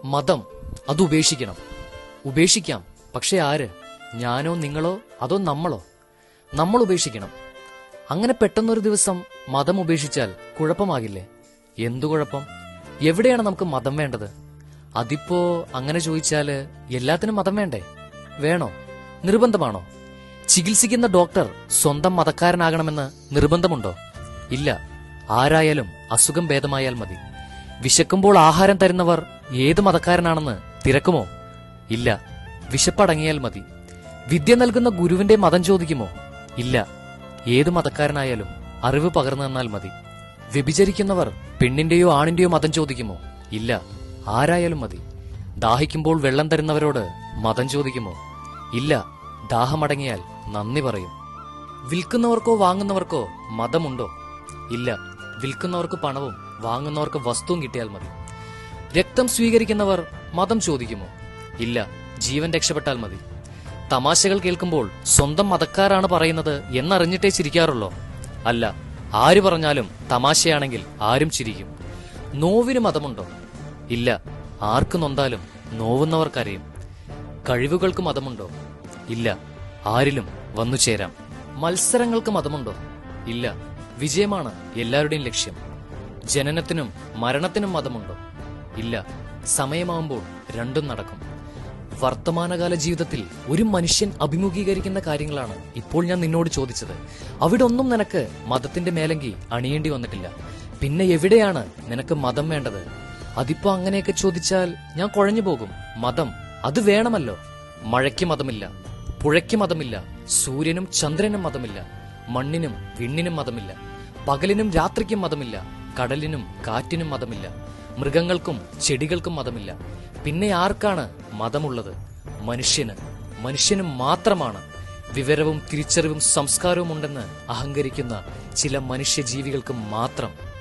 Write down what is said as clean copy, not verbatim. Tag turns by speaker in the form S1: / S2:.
S1: മതം അത് ഉപേക്ഷിക്കണം. ഉപേക്ഷിക്കാം, പക്ഷെ ആര്? ഞാനോ നിങ്ങളോ അതോ നമ്മളോ? നമ്മൾ ഉപേക്ഷിക്കണം. അങ്ങനെ പെട്ടെന്നൊരു ദിവസം മതം ഉപേക്ഷിച്ചാൽ കുഴപ്പമാകില്ലേ? എന്തു കുഴപ്പം? എവിടെയാണ് നമുക്ക് മതം വേണ്ടത്? അതിപ്പോ അങ്ങനെ ചോദിച്ചാല് എല്ലാത്തിനും മതം വേണ്ടേ? വേണോ? നിർബന്ധമാണോ? ചികിത്സിക്കുന്ന ഡോക്ടർ സ്വന്തം മതക്കാരനാകണമെന്ന് നിർബന്ധമുണ്ടോ? ഇല്ല. ആരായാലും അസുഖം ഭേദമായാൽ മതി. വിശക്കുമ്പോൾ ആഹാരം തരുന്നവർ ഏത് മതക്കാരനാണെന്ന് തിരക്കുമോ? ഇല്ല. വിശപ്പടങ്ങിയാൽ മതി. വിദ്യ നൽകുന്ന ഗുരുവിന്റെ മതം ചോദിക്കുമോ? ഇല്ല. ഏത് മതക്കാരനായാലും അറിവ് പകർന്നു തന്നാൽ മതി. വ്യഭിചരിക്കുന്നവർ പെണ്ണിന്റെയോ ആണിന്റെയോ മതം ചോദിക്കുമോ? ഇല്ല. ആരായാലും മതി. ദാഹിക്കുമ്പോൾ വെള്ളം തരുന്നവരോട് മതം ചോദിക്കുമോ? ഇല്ല. ദാഹമടങ്ങിയാൽ നന്ദി പറയും. വിൽക്കുന്നവർക്കോ വാങ്ങുന്നവർക്കോ മതമുണ്ടോ? ഇല്ല. വിൽക്കുന്നവർക്ക് പണവും വാങ്ങുന്നവർക്ക് വസ്തുവും കിട്ടിയാൽ മതി. രക്തം സ്വീകരിക്കുന്നവർ മതം ചോദിക്കുമോ? ഇല്ല. ജീവൻ രക്ഷപ്പെട്ടാൽ മതി. തമാശകൾ കേൾക്കുമ്പോൾ സ്വന്തം മതക്കാരാണ് പറയുന്നത് എന്നറിഞ്ഞിട്ടേ ചിരിക്കാറുള്ളോ? അല്ല. ആര് പറഞ്ഞാലും തമാശയാണെങ്കിൽ ആരും ചിരിക്കും. നോവിന് മതമുണ്ടോ? ഇല്ല. ആർക്ക് നൊന്താലും നോവുന്നവർക്കറിയും. കഴിവുകൾക്ക് മതമുണ്ടോ? ഇല്ല. ആരിലും വന്നു ചേരാം. മത്സരങ്ങൾക്ക് മതമുണ്ടോ? ഇല്ല. വിജയമാണ് എല്ലാവരുടെയും ലക്ഷ്യം. ജനനത്തിനും മരണത്തിനും മതമുണ്ടോ? ഇല്ല. സമയമാകുമ്പോൾ രണ്ടും നടക്കും. വർത്തമാനകാല ജീവിതത്തിൽ ഒരു മനുഷ്യൻ അഭിമുഖീകരിക്കുന്ന കാര്യങ്ങളാണ് ഇപ്പോൾ ഞാൻ നിന്നോട് ചോദിച്ചത്. അവിടെ ഒന്നും നിനക്ക് മതത്തിന്റെ മേലങ്കി അണിയേണ്ടി വന്നിട്ടില്ല. പിന്നെ എവിടെയാണ് നിനക്ക് മതം വേണ്ടത്? അതിപ്പോ അങ്ങനെയൊക്കെ ചോദിച്ചാൽ ഞാൻ കുഴഞ്ഞു പോകും. മതം അത് വേണമല്ലോ. മഴയ്ക്ക് മതമില്ല, പുഴയ്ക്ക് മതമില്ല, സൂര്യനും ചന്ദ്രനും മതമില്ല, മണ്ണിനും വിണ്ണിനും മതമില്ല, പകലിനും രാത്രിക്കും മതമില്ല, കടലിനും കാറ്റിനും മതമില്ല, മൃഗങ്ങൾക്കും ചെടികൾക്കും മതമില്ല. പിന്നെ ആർക്കാണ് മതമുള്ളത്? മനുഷ്യന് മാത്രമാണ്. വിവരവും തിരിച്ചറിവും സംസ്കാരവും ഉണ്ടെന്ന് അഹങ്കരിക്കുന്ന ചില മനുഷ്യജീവികൾക്ക് മാത്രം.